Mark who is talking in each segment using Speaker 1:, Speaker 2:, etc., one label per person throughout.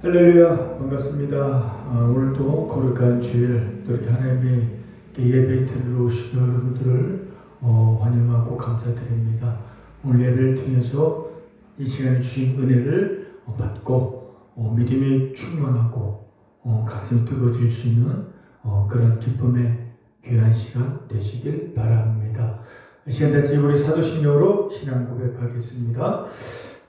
Speaker 1: 할렐루야, 반갑습니다. 오늘도 거룩한 주일, 또 이렇게 하나님이 예배 드리러 오신 여러분들을 환영하고 감사드립니다. 오늘 예배를 통해서 이 시간에 주신 은혜를 받고 믿음이 충만하고 가슴이 뜨거워질 수 있는 그런 기쁨의 귀한 시간 되시길 바랍니다. 이 시간 같이 우리 사도신경으로 신앙 고백하겠습니다.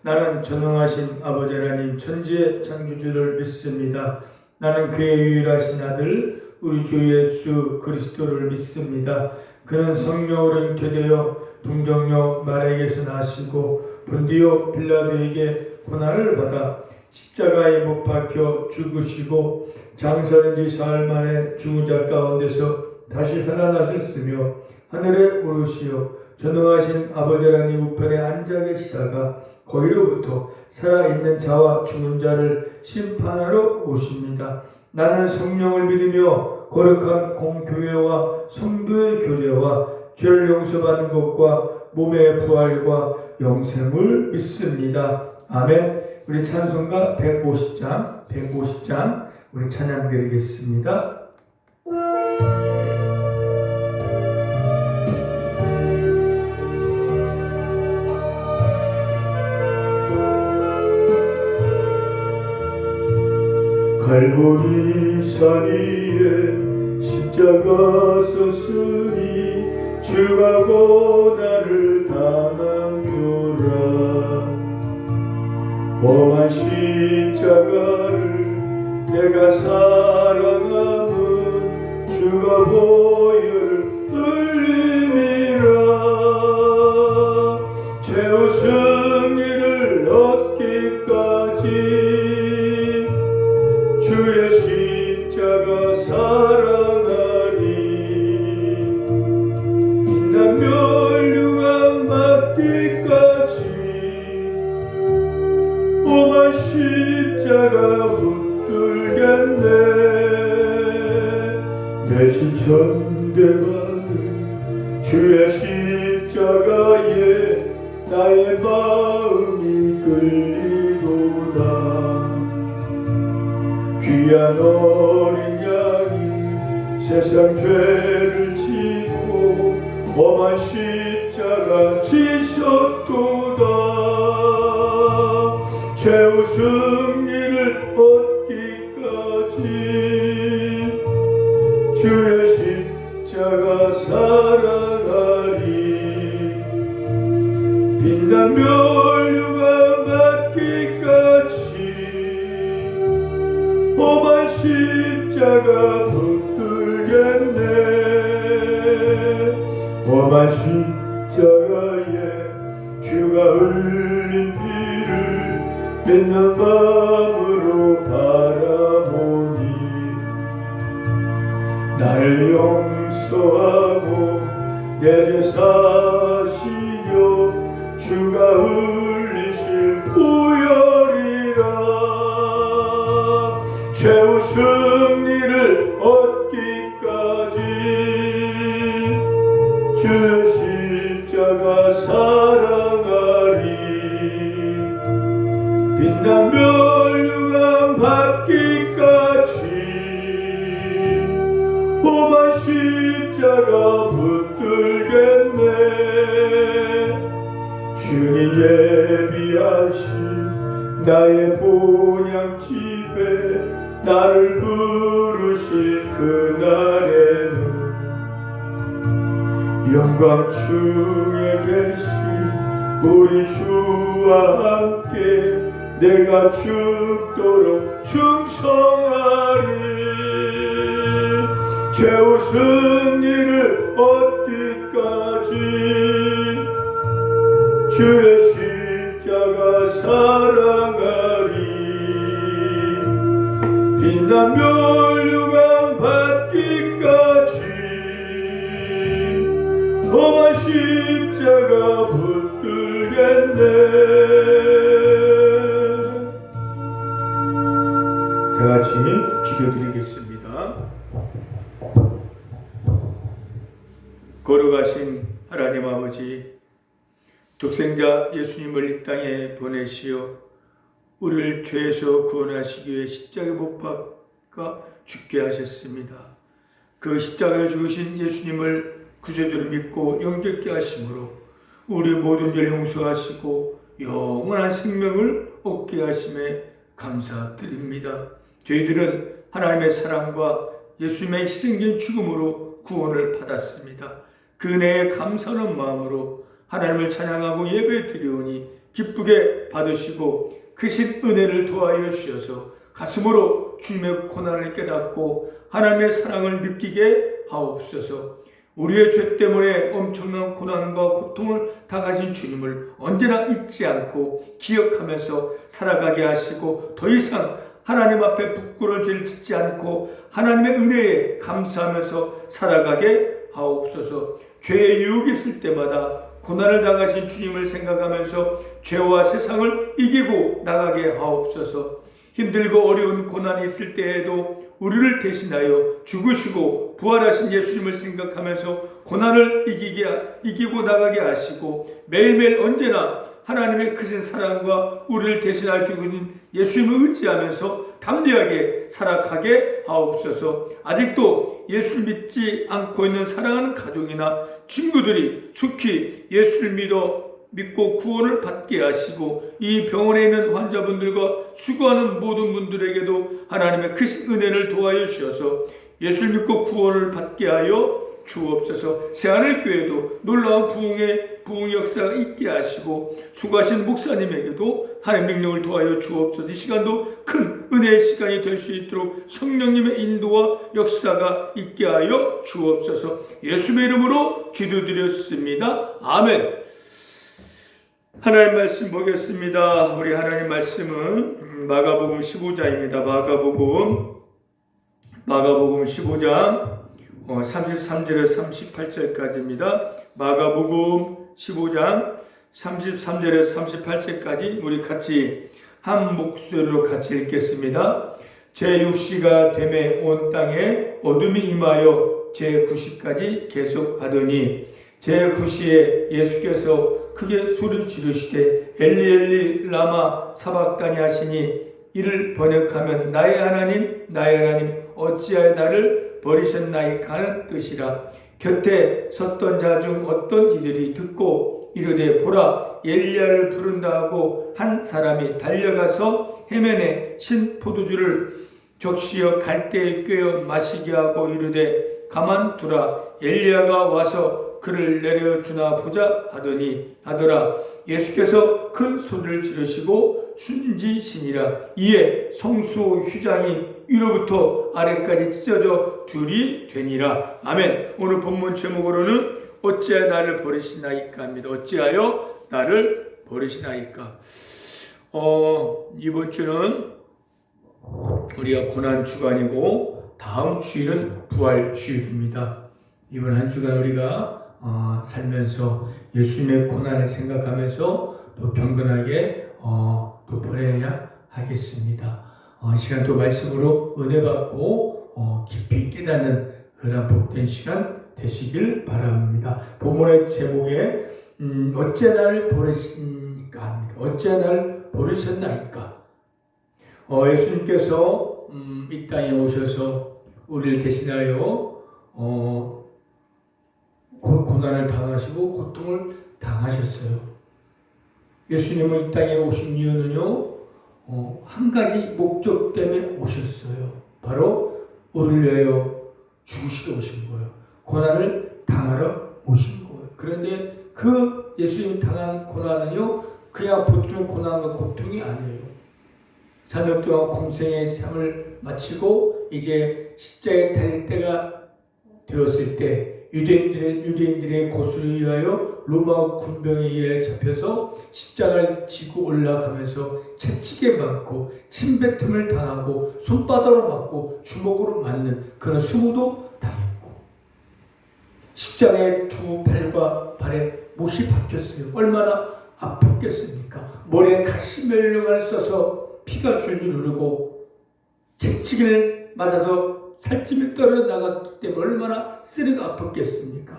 Speaker 1: 나는 전능하신 아버지 하나님 천지의 창조주를 믿습니다. 나는 그의 유일하신 아들 우리 주 예수 그리스도를 믿습니다. 그는 성령으로 잉태되어 동정녀 마리아에게서 나시고 본디오 빌라도에게 고난을 받아 십자가에 못 박혀 죽으시고 장사된 지 사흘 만에 죽은 자 가운데서 다시 살아나셨으며 하늘에 오르시어 전능하신 아버지 하나님 우편에 앉아 계시다가 거기로부터 살아있는 자와 죽은 자를 심판하러 오십니다. 나는 성령을 믿으며 거룩한 공교회와 성도의 교제와 죄를 용서받는 것과 몸의 부활과 영생을 믿습니다. 아멘. 우리 찬송가 150장 우리 찬양 드리겠습니다. 갈보리 산 위에 십자가 섰으니 주가 고난을 당한도라. 험한 십자가를 내가 사랑함은 주가 보혈을 흘림이라. 최후 승리를 얻기까지 주의 십자가 사랑하리. 빛난 멸류관 맞기까지 험한 십자가 붙들겠네. 내신 천대받은 주의 십자가에 나의 마음이 끌리도다. 귀한 어린 양이 세상 죄를 지고 험한 십자가 지셨도다. 최후 승리를 얻기까지 주의 십자가 사랑하리. 빛난 멸류관 받기까지 험한 십자가 붙들겠네. 험한 십자가에 주가 흘린 피를 믿는 마음으로 바라보니 나를 용서하고 내 죄 사시려 주가 흘리실 보혈이라. 최후 승리를 얻기까지 주의 십자가 사랑하리. 빛난 멸류관 받기까지 험한 십자가 붙들겠네. 주님 예비하신 나의 본향집에 나를 부르실 그날에는 영광 중에 계신 우리 주와 함께 내가 죽도록 충성하리. 최후 승리를 얻기까지 주의 십자가 사랑하리. 빛난 멸류관 받기까지 험한 십자가 붙들겠네. 다같이 기도드리겠습니다. 거룩하신 하나님 아버지, 독생자 예수님을 이 땅에 보내시어 우리를 죄에서 구원하시기 위해 십자가에 못 박아 죽게 하셨습니다. 그 십자가에 죽으신 예수님을 구주로 믿고 영접케 하심으로 우리 모든 죄를 용서하시고 영원한 생명을 얻게 하심에 감사드립니다. 저희들은 하나님의 사랑과 예수님의 희생된 죽음으로 구원을 받았습니다. 그 은혜에 감사하는 마음으로 하나님을 찬양하고 예배드리오니 기쁘게 받으시고 크신 은혜를 도하여 주셔서 가슴으로 주님의 고난을 깨닫고 하나님의 사랑을 느끼게 하옵소서. 우리의 죄 때문에 엄청난 고난과 고통을 당하신 주님을 언제나 잊지 않고 기억하면서 살아가게 하시고 더 이상 하나님 앞에 부끄러운 죄를 짓지 않고 하나님의 은혜에 감사하면서 살아가게 하옵소서. 죄의 유혹이 있을 때마다 고난을 당하신 주님을 생각하면서 죄와 세상을 이기고 나가게 하옵소서. 힘들고 어려운 고난이 있을 때에도 우리를 대신하여 죽으시고 부활하신 예수님을 생각하면서 고난을 이기고 나가게 하시고 매일매일 언제나 하나님의 크신 사랑과 우리를 대신하여 죽으신 예수님을 의지하면서 담대하게 살아가게 하옵소서. 아직도 예수를 믿지 않고 있는 사랑하는 가족이나 친구들이 속히 예수를 믿고 구원을 받게 하시고 이 병원에 있는 환자분들과 수고하는 모든 분들에게도 하나님의 크신 은혜를 도와여 주셔서 예수를 믿고 구원을 받게 하여 주옵소서. 새하늘교회도 놀라운 부흥의 역사가 있게 하시고 수고하신 목사님에게도 하나님의 능력을 도와여 주옵소서. 이 시간도 큰 은혜의 시간이 될 수 있도록 성령님의 인도와 역사가 있게 하여 주옵소서. 예수의 이름으로 기도드렸습니다. 아멘. 하나님 말씀 보겠습니다. 우리 하나님 말씀은 마가복음 15장입니다. 마가복음 15장 33절에서 38절까지입니다. 마가복음 15장 33절에서 38절까지 우리 같이 한 목소리로 같이 읽겠습니다. 제6시가 되매 온 땅에 어둠이 임하여 제9시까지 계속하더니 제9시에 예수께서 크게 소리 지르시되 엘리 엘리 라마 사박다니 하시니 이를 번역하면 나의 하나님 어찌하여 나를 버리셨나이까 하는 뜻이라. 곁에 섰던 자 중 어떤 이들이 듣고 이르되 보라 엘리야를 부른다 하고 한 사람이 달려가서 해면에 신 포도주를 적시어 갈대에 꿰어 마시게 하고 이르되 가만두라 엘리야가 와서 그를 내려주나 보자 하더라. 예수께서 큰 소리를 지르시고 숨지시니라. 이에 성소 휘장이 위로부터 아래까지 찢어져 둘이 되니라. 아멘. 오늘 본문 제목으로는 어찌하여 나를 버리시나이까 합니다. 어찌하여 나를 버리시나이까. 이번 주는 우리가 고난 주간이고 다음 주일은 부활 주일입니다. 이번 한 주간 우리가 살면서 예수님의 고난을 생각하면서 또 경건하게 또 보내야 하겠습니다. 이 시간 또 말씀으로 은혜 받고 깊이 깨닫는 그런 복된 시간 되시길 바랍니다. 본문의 제목에 어째 나를 버리십니까 합니다. 어째 나를 버리셨나이까. 예수님께서 이 땅에 오셔서 우리를 대신하여 고난을 당하시고 고통을 당하셨어요. 예수님은 이 땅에 오신 이유는요, 한 가지 목적 때문에 오셨어요. 바로 우리를 위하여 죽으시러 오신 거예요. 고난을 당하러 오신 거예요. 그런데 그 예수님 당한 고난은요, 그냥 보통 고난과 고통이 아니에요. 3년 동안 공생의 삶을 마치고 이제 십자가에 달릴 때가 되었을 때 유대인들의 고소를 위하여 로마 군병에 의해 잡혀서 십자가를 지고 올라가면서 채찍에 맞고 침뱉음을 당하고 손바닥으로 맞고 주먹으로 맞는 그런 수모도 당했고 십자가의 두 팔과 발에 못이 박혔어요. 얼마나 아팠겠습니까? 머리에 가시멜로만을 써서 피가 줄줄 흐르고 채찍을 맞아서 살찜이 떨어져 나갔기 때문에 얼마나 쓰리가 아팠겠습니까?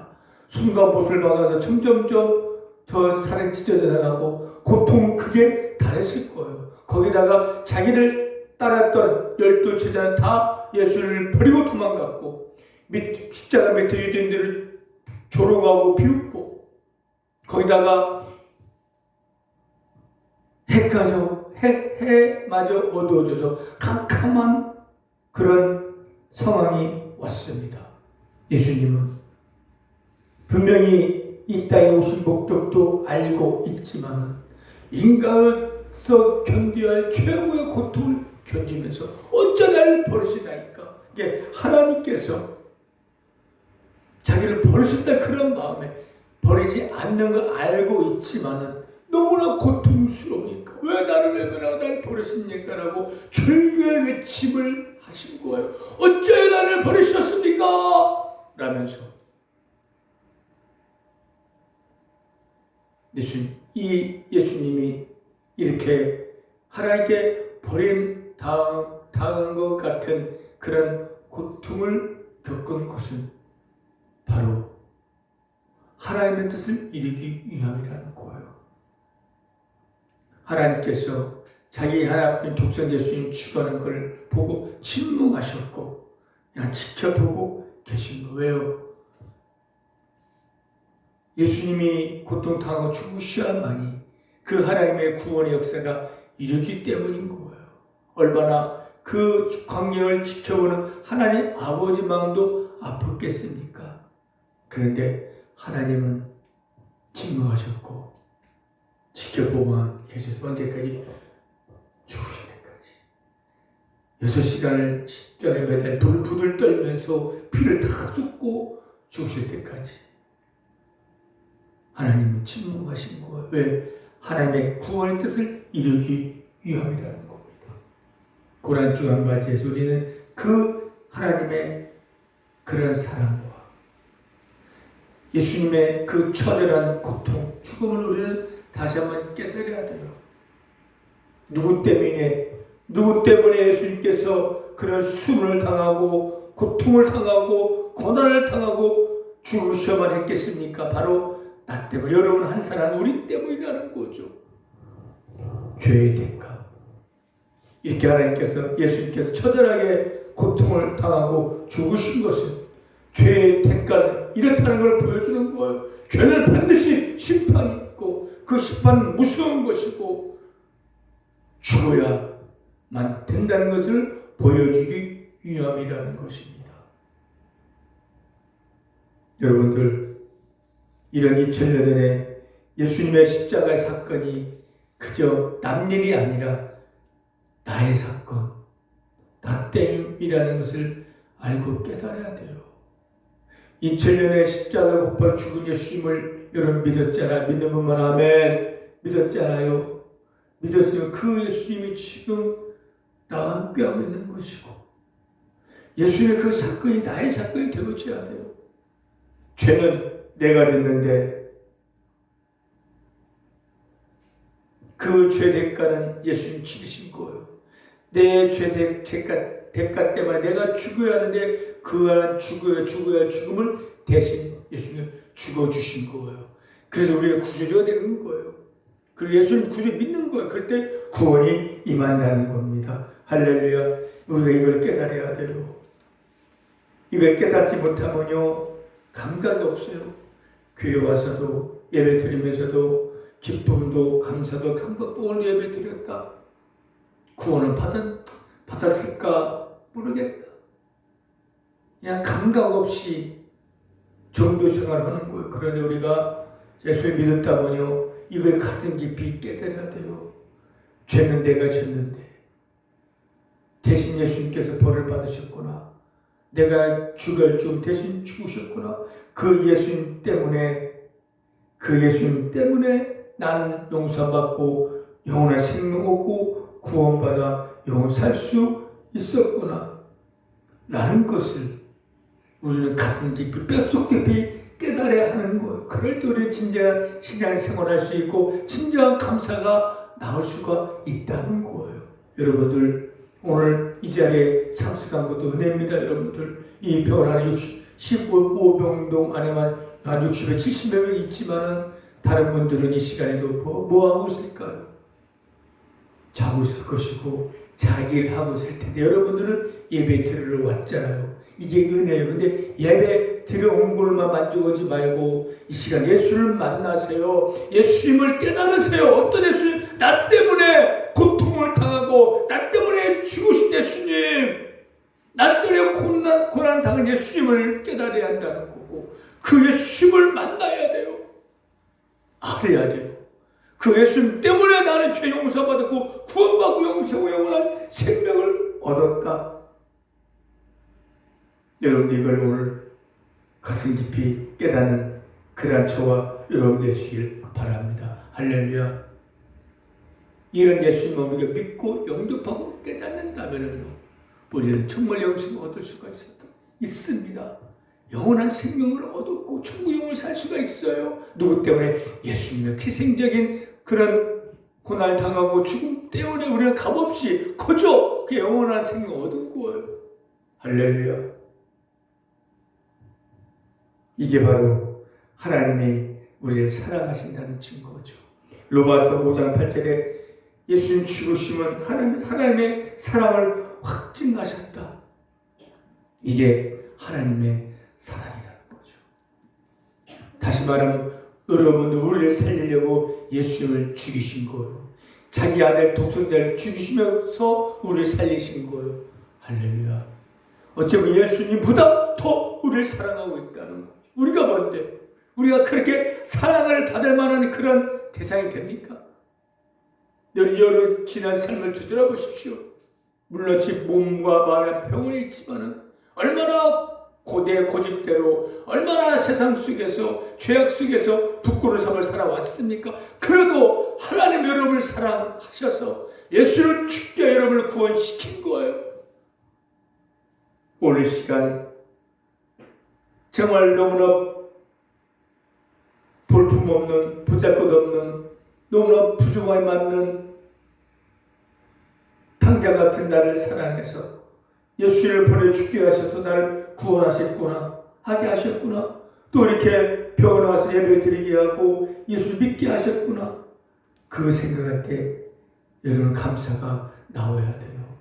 Speaker 1: 손과 못을 박아서 점점점 저 살이 찢어져 나가고 고통은 크게 달했을 거예요. 거기다가 자기를 따랐던 12제자는 다 예수를 버리고 도망갔고 십자가 밑에 유대인들을 조롱하고 비웃고 거기다가 해마저 어두워져서 캄캄한 그런 상황이 왔습니다. 예수님은 분명히 이 땅에 오신 목적도 알고 있지만 인간으로서 견뎌야 할 최고의 고통을 견디면서 어쩌 나를 버리시나이까. 이게 하나님께서 자기를 버리셨다 그런 마음에 버리지 않는 걸 알고 있지만 너무나 고통스러우니까 왜 나를 외면하고 나를 버리십니까? 라고 절규의 외침을 하신 거예요. 어째 나를 버리셨습니까? 라면서 예수님이 이렇게 하나님께 당한 것 같은 그런 고통을 겪은 것은 바로 하나님의 뜻을 이루기 위함이라는 거예요. 하나님께서 자기 하나님 독생 예수님 죽어가는 것을 보고 침묵하셨고 그냥 지켜보고 계신 거예요. 예수님이 고통당하고 죽으셔야만이 그 하나님의 구원의 역사가 이루기 때문인 거예요. 얼마나 그 광경을 지켜보는 하나님 아버지 마음도 아팠겠습니까? 그런데 하나님은 침묵하셨고 지켜보만 계셔서 언제까지? 죽으실 때까지 6시간을 십자가에 매달 불을 떨면서 피를 다 쏟고 죽으실 때까지 하나님은 침묵하신 거예요. 왜? 하나님의 구원의 뜻을 이루기 위함이라는 겁니다. 고난 주간바지에서 우리는 그 하나님의 그런 사랑과 예수님의 그 처절한 고통, 죽음을 우리는 다시 한번 깨달아야 돼요. 누구 때문에 예수님께서 그런 수문을 당하고 고통을 당하고 고난을 당하고 죽으셔야만 했겠습니까? 바로 나 때문에, 여러분 한 사람 우리 때문이라는 거죠. 죄의 대가. 이렇게 하나님께서 예수님께서 처절하게 고통을 당하고 죽으신 것은 죄의 대가를 이렇다는 걸 보여주는 거예요. 죄는 반드시 심판이 있고 그 심판은 무서운 것이고 죽어야만 된다는 것을 보여주기 위함이라는 것입니다. 여러분들, 이런 2000년 전에 예수님의 십자가의 사건이 그저 남 일이 아니라 나의 사건, 나 때문이라는 것을 알고 깨달아야 돼요. 2000년에 십자가에 못 박혀 죽은 예수님을 여러분 믿었잖아요. 믿는 분만 아멘. 믿었잖아요. 믿었으면 그 예수님이 지금 나와 함께하고 있는 것이고 예수님의 그 사건이 나의 사건이 되어져야 돼요. 죄는 내가 됐는데 그 죄 대가는 예수님 치르신 거예요. 내 죄 대가 때문에 내가 죽어야 하는데 그 죽어야 할 죽음을 대신 예수님 죽어주신 거예요. 그래서 우리가 구주가 되는 거예요. 그리고 예수님 구주 믿는 거예요. 그럴 때 구원이 임한다는 겁니다. 할렐루야. 우리가 이걸 깨달아야 돼요. 이걸 깨닫지 못하면요 감각이 없어요. 교회 와서도 예배 드리면서도 기쁨도 감사도 감격도 오늘 예배 드렸다. 구원을 받았을까 모르겠다. 그냥 감각 없이 정도 생활을 하는 거예요. 그런데 우리가 예수를 믿었다면요 이걸 가슴 깊이 깨달아야 돼요. 죄는 내가 졌는데 대신 예수님께서 벌을 받으셨구나. 내가 죽을 좀 대신 죽으셨구나. 그 예수님 때문에 나는 용서받고 영원한 생명 얻고 구원받아 영원 살 수 있었구나 라는 것을 우리는 가슴 깊이 뼛속 깊이 깨달아야 하는 거예요. 그럴 때 우리는 진정한 신앙생활을 할 수 있고 진정한 감사가 나올 수가 있다는 거예요. 여러분들 오늘 이 자리에 참석한 것도 은혜입니다. 여러분들 이 병원 안에 15병동 안에만 한 60에 70여 명 있지만 다른 분들은 이 시간에도 뭐 하고 있을까요? 자고 있을 것이고 자기를 하고 있을 텐데 여러분들은 예배 드리러 왔잖아요. 이게 은혜예요. 근데 예배 드려온 걸만 만족하지 말고 이 시간 예수를 만나세요. 예수님을 깨달으세요. 어떤 예수님? 나 때문에 고통을 당하고 나 때문에 죽으신 예수님, 나 때문에 고난 당한 예수님을 깨달아야 한다는 거고 그 예수님을 만나야 돼요. 알아야 돼요. 그 예수님 때문에 나는 죄 용서받았고 구원받고 영생하고 영원한 생명을 얻었다. 여러분들 이걸 오늘 가슴 깊이 깨닫는 그러한 저와 여러분 되시길 바랍니다. 할렐루야. 이런 예수님을 우리가 믿고 영접하고 깨닫는다면요, 우리는 정말 영생을 얻을 수가 있습니다. 영원한 생명을 얻었고 천국 영원을 살 수가 있어요. 누구 때문에? 예수님의 희생적인 그런 고난을 당하고 죽음 때문에 우리는 값없이 거저 그 영원한 생명을 얻은 거예요. 할렐루야. 이게 바로 하나님이 우리를 사랑하신다는 증거죠. 로마서 5장 8절에 예수님 죽으심은 하나님의 사랑을 확증하셨다. 이게 하나님의 사랑이라는 거죠. 다시 말하면 여러분들 우리를 살리려고 예수님을 죽이신 거예요. 자기 아들 독생자를 죽이시면서 우리를 살리신 거예요. 할렐루야. 어쩌면 예수님보다 더 우리를 사랑하고 있다는 거죠. 우리가 뭔데? 우리가 그렇게 사랑을 받을 만한 그런 대상이 됩니까? 여러분 지난 삶을 되돌아보십시오. 물론 집 몸과 마음의 평온이 있지만은 얼마나 고집대로 얼마나 세상 속에서 죄악 속에서 부끄러운 삶을 살아왔습니까? 그래도 하나님 여러분을 사랑하셔서 예수를 죽게 여러분을 구원시킨 거예요. 오늘 시간 정말 너무나 볼품없는 보잘것없는 너무나 부족하게 맞는 탕자 같은 나를 사랑해서 예수를 보내 죽게 하셔서 나를 구원하셨구나 하게 하셨구나, 또 이렇게 병원에 와서 예배 드리게 하고 예수 믿게 하셨구나, 그 생각할 때 여러분 감사가 나와야 돼요.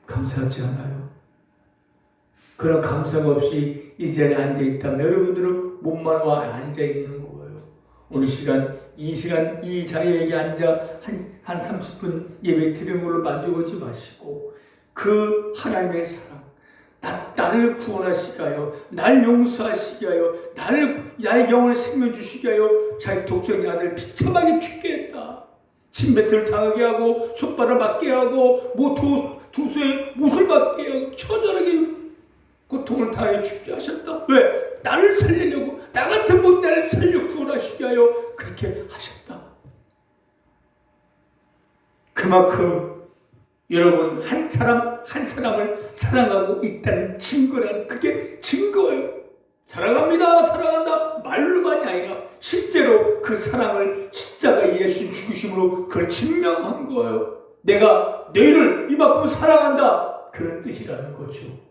Speaker 1: 감사하지 않아요? 그런 감사가 없이 이 자리에 앉아있다면 여러분들은 몸만 와 앉아있는 거예요. 오늘 이 자리에 앉아 한 30분 예배 드리는 걸로 만족하지 마시고 그 하나님의 사랑, 나를 구원하시게 하여 날 용서하시게 하여 나의 영혼의 생명 주시게 하여 자기 독생의 아들 비참하게 죽게 했다. 침뱉을 당하게 하고 손바닥 맞게 하고 두수의 못을 받게 하고 처절하게 고통을 당해 죽게 하셨다. 왜? 나를 살리려고, 나 같은 못나를 살려 구원하시게 하여 그렇게 하셨다. 그만큼 여러분 한 사람을 사랑하고 있다는 증거란, 그게 증거예요. 사랑합니다, 사랑한다 말로만이 아니라 실제로 그 사랑을 십자가 예수 죽으심으로 그걸 증명한 거예요. 내가 너희를 이만큼 사랑한다, 그런 뜻이라는 거죠.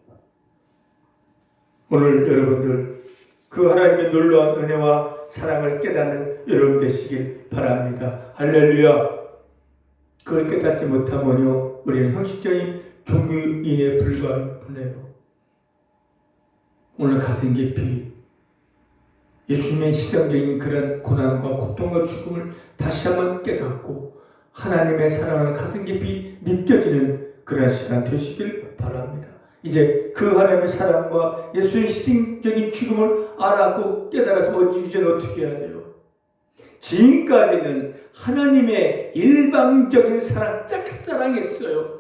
Speaker 1: 오늘 여러분들 그 하나님의 놀라운 은혜와 사랑을 깨닫는 여러분 되시길 바랍니다. 할렐루야. 그걸 깨닫지 못하면요, 우리는 형식적인 종교인에 불과한 뿐이에요. 오늘 가슴 깊이 예수님의 희생적인 그런 고난과 고통과 죽음을 다시 한번 깨닫고 하나님의 사랑을 가슴 깊이 느껴지는 그런 시간 되시길 바랍니다. 이제 그 하나님의 사랑과 예수의 희생적인 죽음을 알았고 깨달아서 이제는 어떻게 해야 돼요? 지금까지는 하나님의 일방적인 사랑, 짝사랑했어요.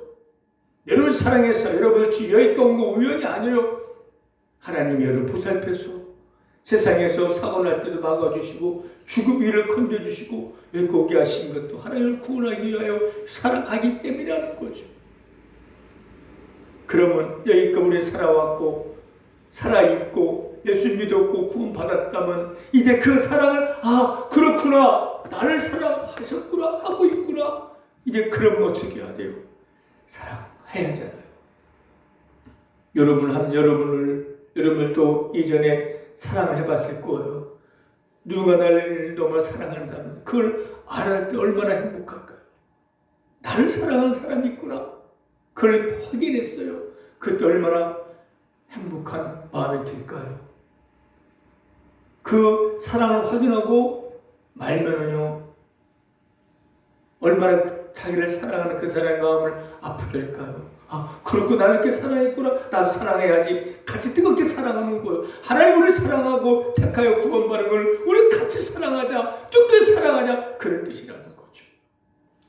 Speaker 1: 여러분 사랑해서 여러분을 여기까지 온 거 우연이 아니에요. 하나님이 여러분 보살펴서 세상에서 사고 날 때도 막아주시고 죽음 위를 건져주시고 여기까지 오게 하신 것도 하나님을 구원하기 위하여 사랑하기 때문이라는 거죠. 그러면 여기까지 우리 살아왔고 살아있고 예수 믿었고 구원받았다면 이제 그 사랑을 그렇구나, 나를 사랑하셨구나 하고 있구나, 이제 그러면 어떻게 해야 돼요? 사랑해야 하잖아요. 여러분을 또 이전에 사랑을 해봤을 거예요. 누가 나를 너무 사랑한다면 그걸 알을 때 얼마나 행복할까요? 나를 사랑하는 사람이 있구나. 그걸 확인했어요. 그때 얼마나 행복한 마음이 들까요? 그 사랑을 확인하고 말면은요, 얼마나 자기를 사랑하는 그 사람의 마음을 아프게 할까요? 아, 그렇고 나를 이렇게 사랑했구나. 나도 사랑해야지. 같이 뜨겁게 사랑하는 거예요. 하나님 우리를 사랑하고 택하여 구원받은 걸 우리 같이 사랑하자. 뜨겁게 사랑하자. 그런 뜻이라는 거죠.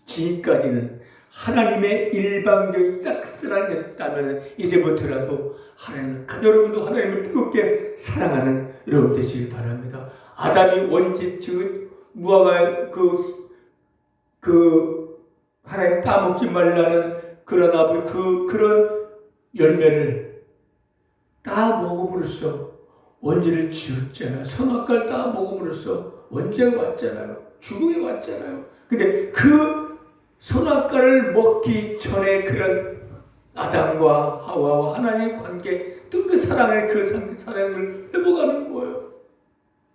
Speaker 1: 지금까지는 하나님의 일방적인 짝사랑이었다면 이제부터라도 여러분도 하나님을 뜨겁게 사랑하는 여러분 되시길 바랍니다. 아담이 원죄 즉 무화과 하나님 따먹지 말라는 그런 열매를 다 먹어버렸어. 원죄를 지었잖아요. 선악과를 다 먹어버렸어. 원죄가 왔잖아요. 죽음이 왔잖아요. 근데 그 선악과를 먹기 전에 그런 아담과 하와와 하나님의 관계, 또 그 사랑의 사랑을 회복하는 거예요.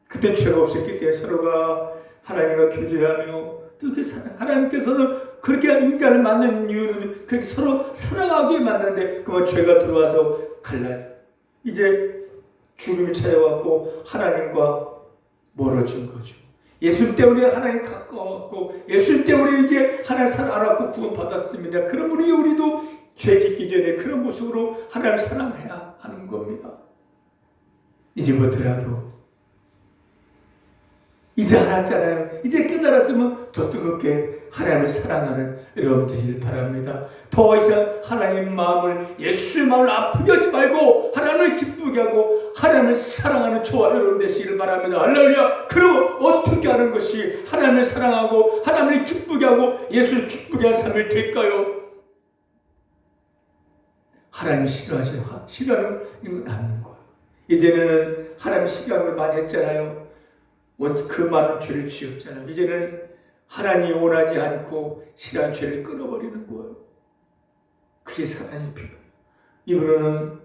Speaker 1: 그때 죄가 없었기 때문에 서로가 하나님과 교제하며 또 그 하나님께서는 그렇게 인간을 만든 이유는 그렇게 서로 사랑하게 만드는데 그만 죄가 들어와서 갈라져. 이제 죽음이 찾아왔고 하나님과 멀어진 거죠. 예수 때문에 하나님 가까웠고 예수 때문에 이제 하나님 사랑 알았고 구원받았습니다. 그럼 우리도 죄 짓기 전에 그런 모습으로 하나님을 사랑해야 하는 겁니다. 이제부터라도 이제 알았잖아요. 이제 깨달았으면 더 뜨겁게 하나님을 사랑하는 여러분 되시길 바랍니다. 더 이상 하나님의 마음을 예수의 마음을 아프게 하지 말고 하나님을 기쁘게 하고 하나님을 사랑하는 저와 여러분 되시길 바랍니다. 할렐루야. 그럼 어떻게 하는 것이 하나님을 사랑하고 하나님을 기쁘게 하고 예수를 기쁘게 하는 삶이 될까요? 하나님이 싫어하는 건 않는 거예요. 이제는 하나님이 싫어하는 걸 많이 했잖아요. 그 많은 죄를 지었잖아요. 이제는 하나님이 원하지 않고 싫어하는 죄를 끊어버리는 거예요. 그게 사랑이 필요해요. 이분은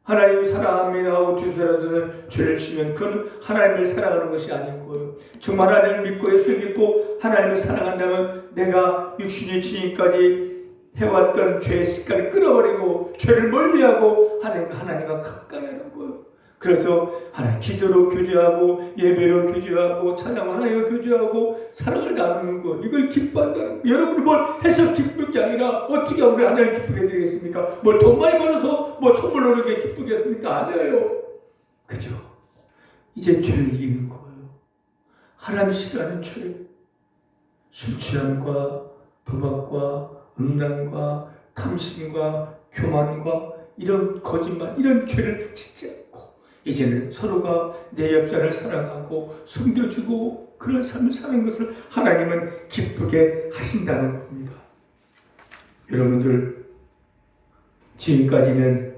Speaker 1: 하나님 사랑합니다 하고 두 사람들은 죄를 지면 그건 하나님을 사랑하는 것이 아닌 거예요. 정말 하나님을 믿고 예수를 믿고 하나님을 사랑한다면 내가 육신의 지금까지 해왔던 죄의 습관을 끊어버리고 죄를 멀리하고 하나님과 가까이 하는 거예요. 그래서 하나님 기도로 교제하고 예배로 교제하고 찬양 하나님과 교제하고 사랑을 나누는 거 이걸 기뻐한다는 거. 여러분이 뭘 해서 기쁠 게 아니라 어떻게 우리 하나님을 기쁘게 드리겠습니까? 뭘 돈 많이 벌어서 뭐 선물로 이렇게 기쁘겠습니까? 아니에요. 그죠? 이제 죄를 이기는 거예요. 하나님이 싫어하는 죄, 술 취함과 도박과 음란과 탐심과 교만과 이런 거짓말 이런 죄를 짓지 않고 이제는 서로가 내 옆사람을 사랑하고 섬겨주고 그런 삶을 사는 것을 하나님은 기쁘게 하신다는 겁니다. 여러분들 지금까지는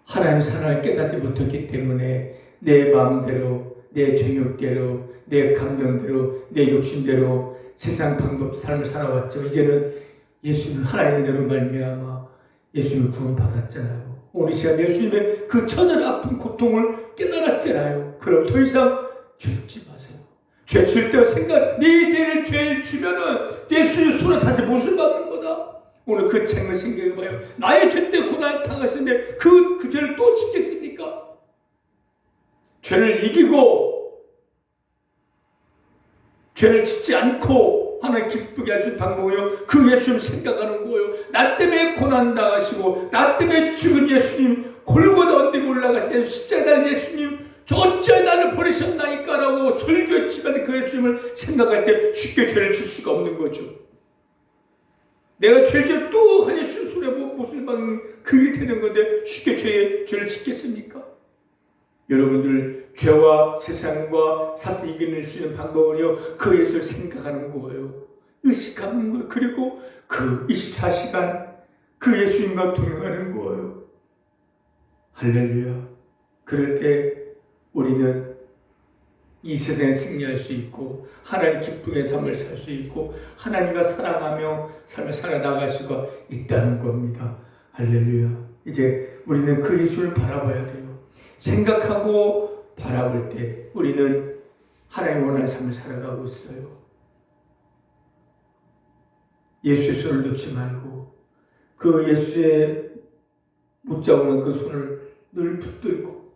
Speaker 1: 하나님 사랑을 깨닫지 못했기 때문에 내 마음대로 내 정욕대로 내 감정대로 내 욕심대로 세상 방법 삶을 살아왔죠. 이제는 예수님 하나님의 은혜로 말미암아 예수님을 구원받았잖아요. 오늘 시간 예수님의 그 처절한 아픈 고통을 깨달았잖아요. 그럼 더 이상 죄 짓지 마세요. 죄 질 때 생각 네 대를 죄를 지면은 예수님 손에 다시 못을 받는 거다. 오늘 그 책을 생각해봐요. 나의 죄 때 고난을 당하시는데 그 죄를 또 짓겠습니까? 죄를 이기고 죄를 짓지 않고 하나님 기쁘게 할 수 있는 방법이요. 그 예수님 생각하는 거예요. 나 때문에 고난당하시고 나 때문에 죽은 예수님 골고다 언덕에 올라가시는 십자가에 달린 예수님 저 어찌 나를 버리셨나이까 라고 절규했지만 그 예수님을 생각할 때 쉽게 죄를 질 수가 없는 거죠. 내가 죄를 또 한 예수님 손에 못을 받는 그 일이 되는 건데 쉽게 죄를 짓겠습니까? 여러분들 죄와 세상과 사탄 이겨낼 수 있는 방법은요 그 예수를 생각하는 거예요. 의식하는 거예요. 그리고 그 24시간 그 예수님과 동행하는 거예요. 할렐루야. 그럴 때 우리는 이 세상에 승리할 수 있고 하나님 기쁨의 삶을 살 수 있고 하나님과 사랑하며 삶을 살아나갈 수가 있다는 겁니다. 할렐루야. 이제 우리는 그 예수를 바라봐야 돼요. 생각하고 바라볼 때 우리는 하나님 원하는 삶을 살아가고 있어요. 예수의 손을 놓지 말고 그 예수의 붙잡는 그 손을 늘 붙들고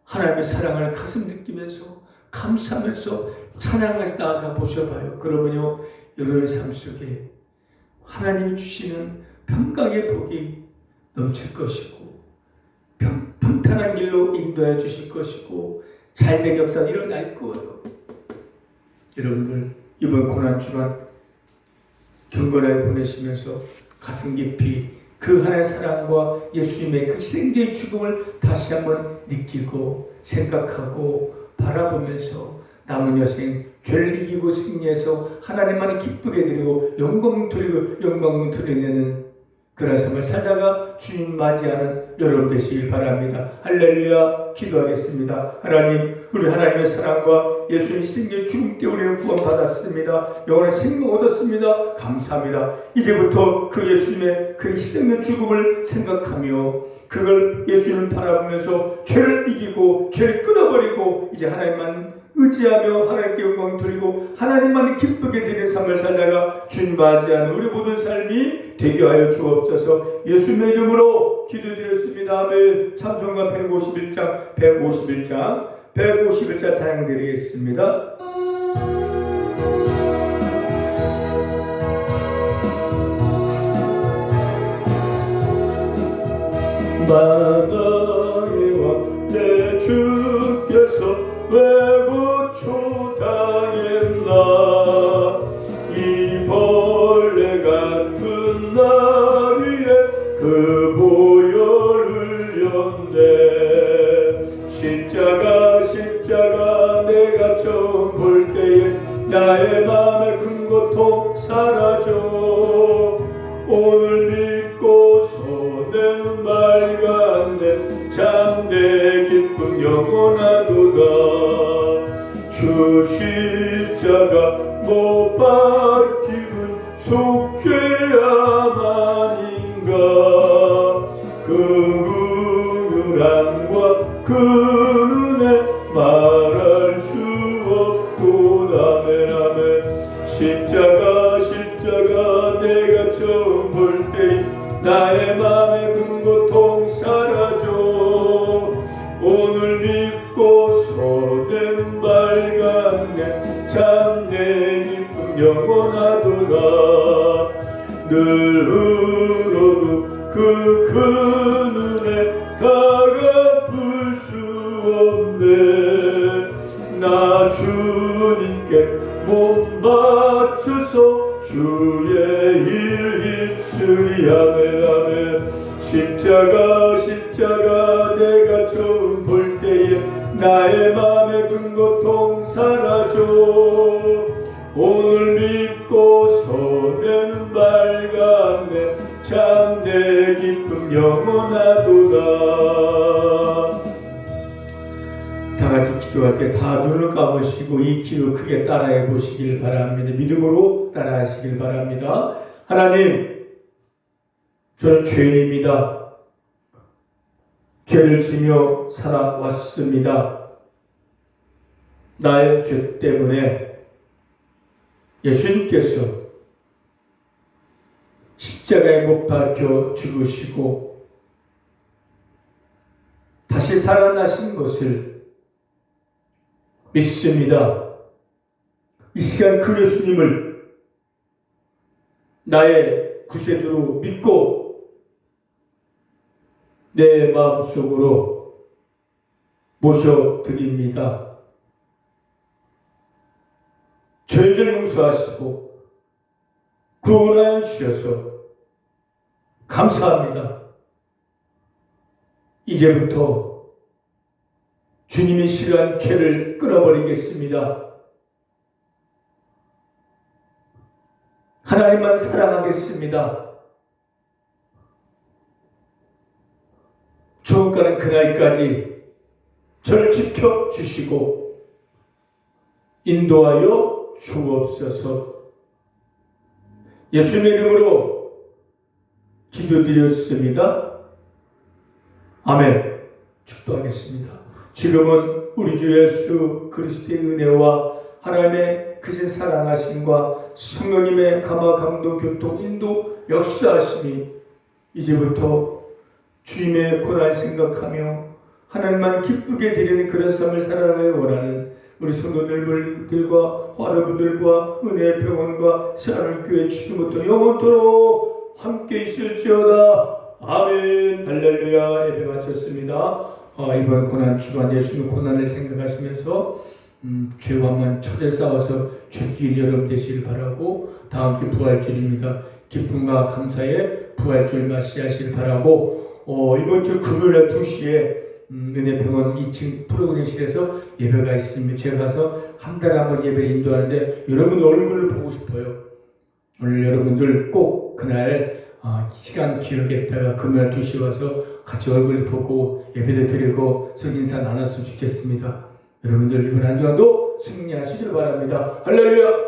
Speaker 1: 하나님의 사랑을 가슴 느끼면서 감사하면서 찬양하면서 나아가 보셔봐요. 그러면요, 여러분의 삶 속에 하나님이 주시는 평강의 복이 넘칠 것이고 평탄한 길로 인도해 주실 것이고 잘된 역사가 일어날 거예요. 여러분들 이번 고난주간 경건하게 보내시면서 가슴 깊이 그 하나님의 사랑과 예수님의 그 희생적인 죽음을 다시 한번 느끼고 생각하고 바라보면서 남은 여생 죄를 이기고 승리해서 하나님만을 기쁘게 드리고 영광 돌리내는 그런 삶을 살다가 주님 맞이하는 여러분 되시길 바랍니다. 할렐루야. 기도하겠습니다. 하나님, 우리 하나님의 사랑과 예수님의 희생의 죽음 때문에 우리는 구원받았습니다. 영원의 생명 얻었습니다. 감사합니다. 이제부터 그 예수님의 그 희생의 죽음을 생각하며 그걸 예수님을 바라보면서 죄를 이기고 죄를 끊어버리고 이제 하나님만 의지하며 하나님께 영광 돌리고 하나님만 기쁘게 되는 삶을 살다가 주님 맞이하는 우리 모든 삶이 되게 하여 주옵소서. 예수님의 이름으로 기도드렸습니다. 아멘. 찬송가 151장 찬양드리겠습니다. 만왕의 왕 내 주께서 왜 고초당했나. 이 벌레 같은 나 위에 그 보혈을 흘렸네. 십자가 내가 처음 볼 때에 나의 맘의 큰 고통 사라져. 오늘 믿고서 내 눈 맑았네. 참내 기쁨 영원하도다. 주 십자가 못 박히는 속죄야만인가. 그 긍휼함과 그 은혜 말할 수 없도다. 아멘. 십자가 내가 처음 볼 때 나의 맘의 큰 고통 사라져. 오늘 믿고서 내 눈 밝았네. 참내 기쁨 영원하도다. 늘 울어도 그 큰 은혜 다 갚을 수 없네. 나 주님께 몸 바쳐서 주의 일 입술이 아멘. 십자가 내가 처음 볼 때에 나의 맘의 큰 고통 사라져. 오늘 믿고서 내 눈 밝았네. 참내 기쁨 영원하도다. 다같이 기도할 때 다 눈을 감으시고 이 기도 크게 따라해 보시길 바랍니다. 믿음으로 따라하시길 바랍니다. 하나님, 저는 죄인입니다. 죄를 지며 살아왔습니다. 나의 죄 때문에 예수님께서 십자가에 못 박혀 죽으시고 다시 살아나신 것을 믿습니다. 이 시간 그 예수님을 나의 구세주로 믿고 내 마음속으로 모셔드립니다. 죄를 용서하시고 구원하여 주셔서 감사합니다. 이제부터 주님이 싫어한 죄를 끊어버리겠습니다. 하나님만 사랑하겠습니다. 천국 가는 그날까지 저를 지켜주시고 인도하여 주옵소서. 예수님의 이름으로 기도드렸습니다. 아멘. 축도하겠습니다. 지금은 우리 주 예수 그리스도의 은혜와 하나님의 크신 사랑하심과 성령님의 감화 감동 교통 인도 역사하심이 이제부터 주님의 고난을 생각하며 하나님만 기쁘게 드리는 그런 삶을 살아가길 원하는 우리 성도들과 화로부들과 은혜의 병원과 새하늘교회 지금부터 영원토록 함께 있을지어다. 아멘. 할렐루야. 예배 마쳤습니다. 이번 고난 주간 예수님 고난을 생각하시면서 죄와 한번 처절 싸워서 죽기 여러분 되시길 바라고, 다음 주 부활주일입니다. 기쁨과 감사의 부활주일 맞이하시길 바라고, 이번 주 금요일 2시에 은혜병원 2층 프로그램실에서 예배가 있습니다. 제가 가서 한 달에 한 번 예배를 인도하는데 여러분 얼굴을 보고 싶어요. 오늘 여러분들 꼭 그날 시간 기억했다가 금요일 2시에 와서 같이 얼굴 보고 예배도 드리고 서 인사 나눴으면 좋겠습니다. 여러분들 이번 한 주간도 승리하시길 바랍니다. 할렐루야.